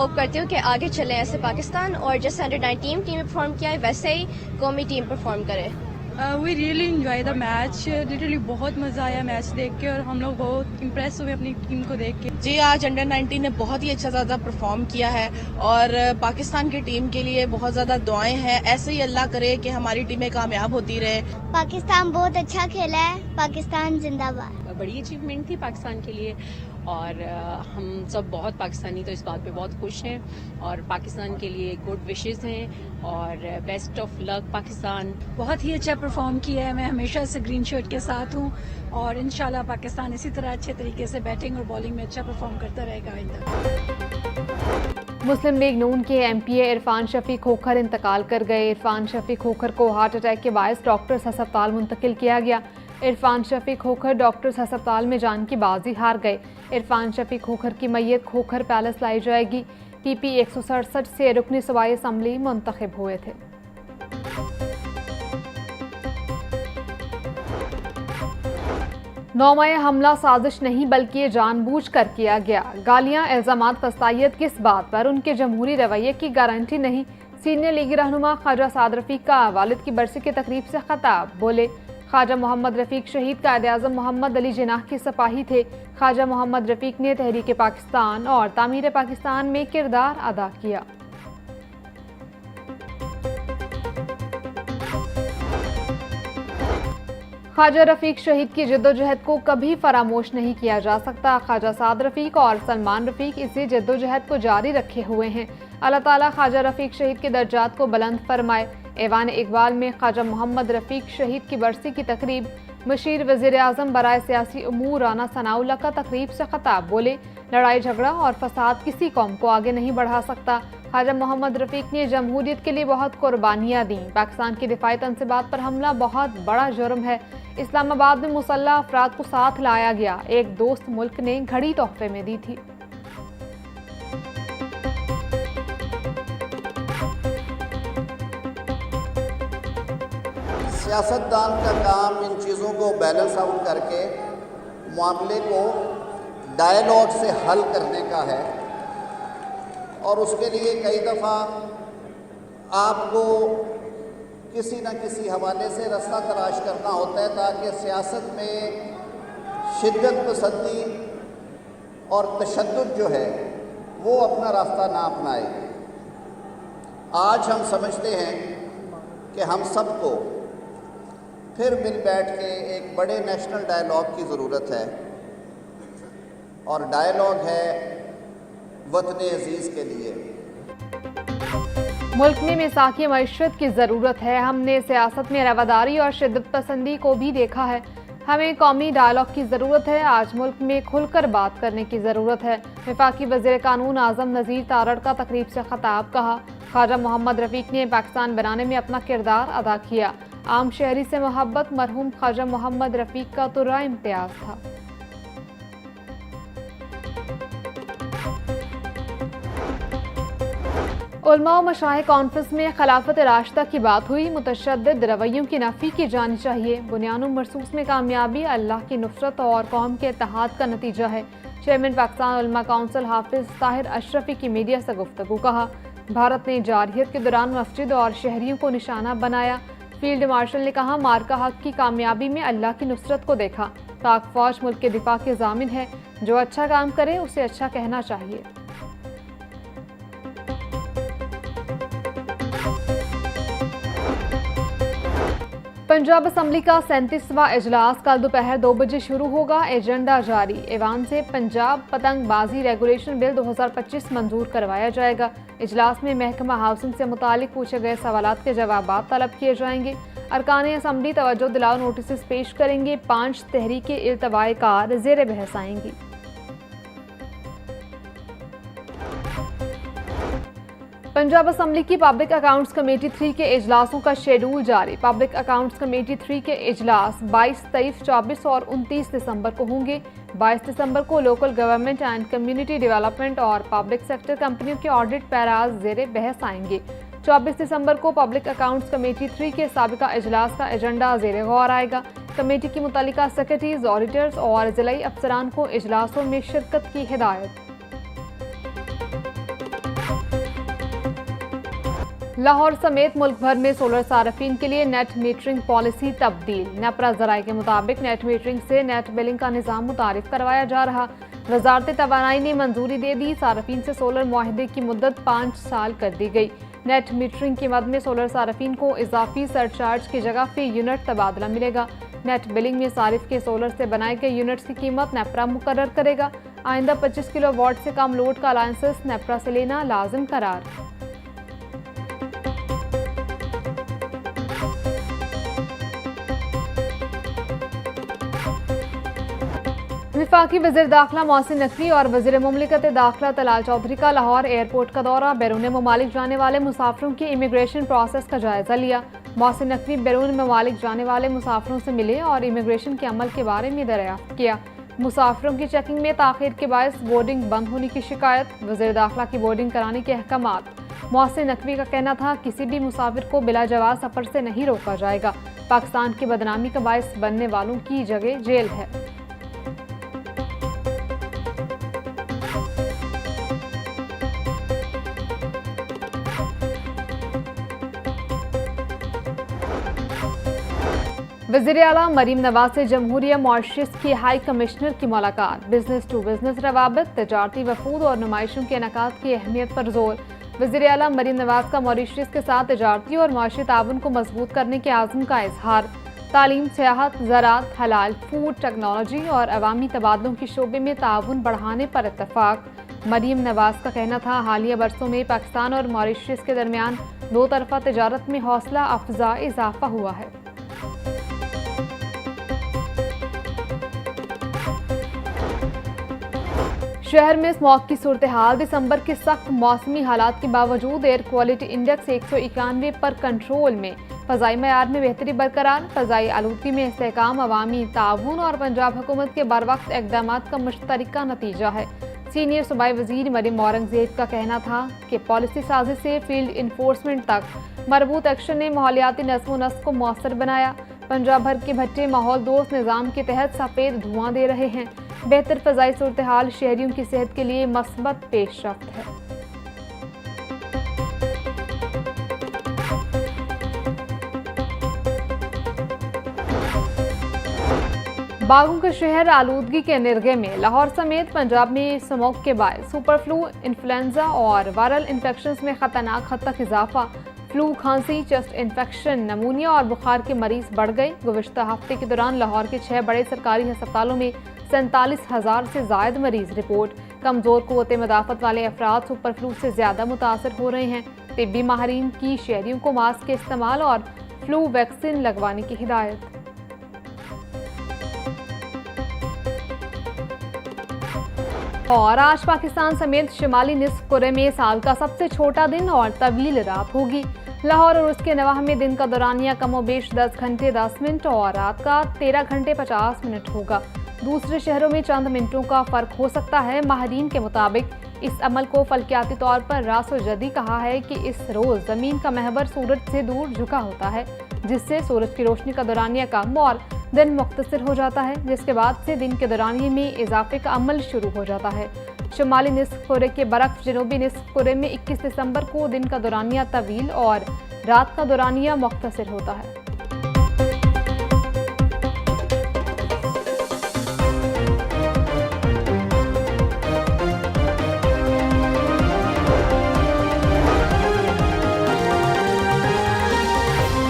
Hope करती हूँ कि आगे चले ऐसे पाकिस्तान, और जैसे अंडर-19 टीम में परफॉर्म किया है वैसे ही कौमी टीम परफॉर्म करे। We really enjoy the match, literally बहुत मज़ा आया मैच देख के, और हम लोग बहुत इम्प्रेस हुए अपनी टीम को देख के। जी, आज अंडर-19 ने बहुत ही अच्छा ज़्यादा परफॉर्म किया है और पाकिस्तान की टीम के लिए बहुत ज़्यादा दुआएं हैं। ऐसे ही अल्लाह करे कि हमारी टीमें कामयाब होती रहे। पाकिस्तान बहुत अच्छा खेला है, पाकिस्तान जिंदाबाद। बड़ी अचीवमेंट थी पाकिस्तान के लिए, और हम सब बहुत पाकिस्तानी तो इस बात पे बहुत खुश हैं और पाकिस्तान के लिए गुड विशेस हैं और बेस्ट ऑफ लक पाकिस्तान। बहुत ही अच्छा परफॉर्म किया है, मैं हमेशा से ग्रीन शर्ट के साथ हूँ और इंशाल्लाह पाकिस्तान इसी तरह अच्छे तरीके से बैटिंग और बॉलिंग में अच्छा परफॉर्म करता रहेगा आइंदा। मुस्लिम लीग नून के एमपीए इरफान शफी खोखर इंतकाल कर गए। इरफान शफी खोखर को हार्ट अटैक के बायस डॉक्टर्स अस्पताल मुंतकिल किया गया। इरफान शफी खोखर डॉक्टर्स अस्पताल में जान की बाजी हार गए। इरफान शफी खोखर की मैयत खोखर पैलेस लाई जाएगी। टीपी 167 से रुकनी सूबाई असम्बली मुंतखब हुए थे। नौमाया हमला साजिश नहीं बल्कि जानबूझकर किया गया। गालियां, इल्जामात, फस्तायत किस बात पर? उनके जमहूरी रवैये की गारंटी नहीं। सीनियर लीगी रहनुमा ख्वाजा साद रफीक का वालिद की बरसी की तकरीब से खताब। बोले, ख्वाजा मोहम्मद रफीक शहीद कायद-ए-आज़म मोहम्मद अली जिनाह के सिपाही थे। ख्वाजा मोहम्मद रफीक ने तहरीक पाकिस्तान और तामीर पाकिस्तान में किरदार अदा किया। ख्वाजा रफीक शहीद की जद्दोजहद को कभी फरामोश नहीं किया जा सकता। ख्वाजा साद रफीक और सलमान रफीक इसी जद्दोजहद को जारी रखे हुए हैं। अल्लाह ताला ख्वाजा रफीक शहीद के दर्जात को बुलंद फरमाए। ऐवान इकबाल में ख्वाजा मोहम्मद रफीक शहीद की बरसी की तकरीब। मशीर वज़ीर आज़म बराए सियासी उमूर राना सनाउल्लाह का तकरीब से खताब। बोले, लड़ाई झगड़ा और फसाद किसी कौम को आगे नहीं बढ़ा सकता। ख्वाजा मोहम्मद रफीक ने जमहूरियत के लिए बहुत कुर्बानियाँ दी। पाकिस्तान की दिफाई तंसीबात पर हमला बहुत बड़ा जुर्म है। इस्लामाबाद में मुसल्लह अफराद को साथ लाया गया। एक दोस्त मुल्क ने घड़ी तोहफे में दी थी। सियासतदान का काम इन चीज़ों को बैलेंस आउट करके मामले को डायलॉग से हल करने का है, और उसके लिए कई दफ़ा आपको किसी न किसी हवाले से रास्ता तलाश करना होता है ताकि सियासत में शिद्दत पसंदी और तशद्दुद जो है वो अपना रास्ता ना अपनाए। आज हम समझते हैं कि हम सबको फिर मिल बैठ के एक बड़े नेशनल डायलॉग की ज़रूरत है, और डायलॉग है वतन अजीज़ के लिए। मुल्क में मिसाकी मईशत की ज़रूरत है। हमने सियासत में रवादारी और शिद्दत पसंदी को भी देखा है। हमें कौमी डायलॉग की ज़रूरत है। आज मुल्क में खुलकर बात करने की ज़रूरत है। वफाकी वज़ीर कानून आज़म नज़ीर तारड़ का तकरीब से खताब। कहा, ख्वाजा मोहम्मद रफीक ने पाकिस्तान बनाने में अपना किरदार अदा किया। आम शहरी से मोहब्बत मरहूम ख्वाजा मोहम्मद रफीक का तुर्रा इम्तियाज़ था। उलमा व मशाइख कॉन्फ्रेंस में खिलाफत राशिदा की बात हुई। मुतशद्दिद रवैयों की नफ़ी की जानी चाहिए। बुनियानुम मरसूस में कामयाबी अल्लाह की नुसरत और कौम के इत्तेहाद का नतीजा है। चेयरमैन पाकिस्तान उलमा काउंसिल हाफिज ताहिर अशरफी की मीडिया से गुफ्तगू। कहा, भारत ने जारहियत के दौरान मस्जिद और शहरियों को निशाना बनाया। फील्ड मार्शल ने कहा, मार्का हक की कामयाबी में अल्लाह की नुसरत को देखा। पाक फौज मुल्क के दिफा के ज़ामिन है। जो अच्छा काम करे उसे अच्छा कहना चाहिए। पंजाब असम्बली का 37वां इजलास कल दोपहर 2 बजे शुरू होगा। एजेंडा जारी। ऐवान से पंजाब पतंगबाजी रेगुलेशन बिल 2025 मंजूर करवाया जाएगा। इजलास में महकमा हाउसिंग से मुतालिक पूछे गए सवालात के जवाब तलब किए जाएंगे। अरकान असम्बली तवज्जो दिलाओ नोटिस पेश करेंगे। 5 तहरीकें इल्तवाए कार ज़ेर बहस आएंगी। पंजाब असम्बली की पब्लिक अकाउंट्स कमेटी 3 के इजलासों का शेड्यूल जारी। पब्लिक अकाउंट्स कमेटी 3 के इजलास 22, 23, 24 और 29 दिसंबर को होंगे। 22 दिसंबर को local government and community development और पब्लिक सेक्टर कंपनियों के ऑडिट पैराज ज़ेर बहस आएंगे। 24 दिसंबर को पब्लिक अकाउंट्स कमेटी 3 के साबिका इजलास का एजेंडा ज़ेर गौर आएगा। कमेटी की मुतल्लिका सेक्रेटरीज, ऑडिटर्स और ज़िलाई अफसरान को इजलासों में शिरकत की हिदायत। लाहौर समेत मुल्क भर में सोलर सार्फिन के लिए नेट मीटरिंग पॉलिसी तब्दील। नेपरा ज़राए के मुताबिक नेट मीटरिंग से नेट बिलिंग का निज़ाम मुतारिफ करवाया जा रहा। वजारत तवानाई ने मंजूरी दे दी। सार्फिन से सोलर मुआहदे की मुद्दत 5 साल कर दी गई। नेट मीटरिंग की मद में सोलर सार्फिन को इजाफी सरचार्ज की जगह फी यूनिट तबादला मिलेगा। नेट बिलिंग में सारिफ के सोलर से बनाए गए यूनिट्स की कीमत नेपरा मुकर्रर करेगा। आइंदा 25 किलो वाट से कम लोड का अलायंसेस नेपरा से लेना लाजिम करार। वफाकी वज़ीर दाखिला मोहसिन नकवी और वज़ीर मुमलिकत दाखिला तलाल चौधरी का लाहौर एयरपोर्ट का दौरा। बैरून ममालिक जाने वाले मुसाफिरों की इमिग्रेशन प्रोसेस का जायजा लिया। मोहसिन नकवी बैरून ममालिक जाने वाले मुसाफिरों से मिले और इमिग्रेशन के अमल के बारे में दरियाफ्त किया। मुसाफिरों की चेकिंग में ताखीर के बायस बोर्डिंग बंद होने की शिकायत। वज़ीर दाखिला की बोर्डिंग कराने के अहकामात। मोहसिन नकवी का कहना था किसी भी मुसाफिर को बिला जवाब सफर से नहीं रोका जाएगा। पाकिस्तान की बदनामी का बायस बनने वालों की जगह जेल है। वज़ीर आला मरीम नवाज से जमहूरिया मॉरिशस की हाई कमिश्नर की मुलाकात। बिजनेस टू बिजनेस रवाबत, तजारती वफूद और नुमाइशों के इनेकाद की अहमियत पर जोर। वज़ीर आला मरीम नवाज का मॉरिशस के साथ तजारती और माशी ताउन को मजबूत करने के आज़म का इजहार। तालीम, सियाहत, ज़राअत, हलाल फूड, टेक्नोलॉजी और अवामी तबादलों के शोबे में ताउन बढ़ाने पर इत्तफाक। मरीम नवाज का कहना था हालिया बरसों में पाकिस्तान और मॉरिशस के दरमियान दो तरफा तजारत में हौसला अफजा इजाफा हुआ है। शहर में स्मॉग की सूरत हाल। दिसंबर के सख्त मौसमी हालात के बावजूद एयर क्वालिटी इंडेक्स 191 पर कंट्रोल में। फ़ज़ाई मयार में बेहतरी बरकरार। फ़ज़ाई आलूदगी में इस्तेहकाम अवामी ताउन और पंजाब हुकूमत के बरवक्त इक़दामात का मुश्तरका नतीजा है। सीनियर सूबाई वज़ीर मरीम औरंगज़ेब का कहना था कि पॉलिसी साजी से फील्ड इन्फोर्समेंट तक मरबूत एक्शन ने माहौलियाती नज़्म व नस्क को मौसर बनाया। पंजाब भर के भट्टे माहौल दोस्त निज़ाम के तहत सफ़ेद धुआं दे रहे हैं। बेहतर फ़ज़ाई सूरत हाल शहरियों की सेहत के लिए मस्बत पेशरफ्त है। बागों का शहर आलूदगी के निर्गे में। लाहौर समेत पंजाब में स्मोक के बायस सुपर फ्लू, इन्फ्लुएंजा और वायरल इन्फेक्शंस में खतरनाक हद तक इजाफा। फ्लू, खांसी, चेस्ट इन्फेक्शन, नमूनिया और बुखार के मरीज बढ़ गए। गुज़िश्ता हफ्ते के दौरान लाहौर के 6 बड़े सरकारी अस्पतालों में 47,000 से ज़ायद मरीज रिपोर्ट। कमज़ोर क़ुव्वत मदाफ़त वाले अफराद सुपर फ्लू से ज़्यादा मुतासर हो रहे हैं। तिब्बी माहिरीन की शहरियों को मास्क के इस्तेमाल और फ्लू वैक्सीन लगवाने की हिदायत। और आज पाकिस्तान समेत शिमाली निस्फ कुरे में साल का सबसे छोटा दिन और तवील रात होगी। लाहौर और उसके नवाह में दिन का दौरानिया कमोबेश 10 घंटे 10 मिनट और रात का 13 घंटे 50 मिनट होगा। दूसरे शहरों में चंद मिनटों का फर्क हो सकता है। माहिरीन के मुताबिक इस अमल को फल्कियाती तौर पर रास जदी कहा है कि इस रोज़ ज़मीन का महवर सूरज से दूर झुका होता है, जिससे सूरज की रोशनी का दौरानिया कम और दिन मुख्तसर हो जाता है, जिसके बाद से दिन के दौरानिये में इजाफे का अमल शुरू हो जाता है। शुमाली निस्फ कुरे के बरक्स जनूबी निस्फ कुरे में 21 दिसंबर को दिन का दौरानिया तवील और रात का दौरानिया मुख्तसर होता है।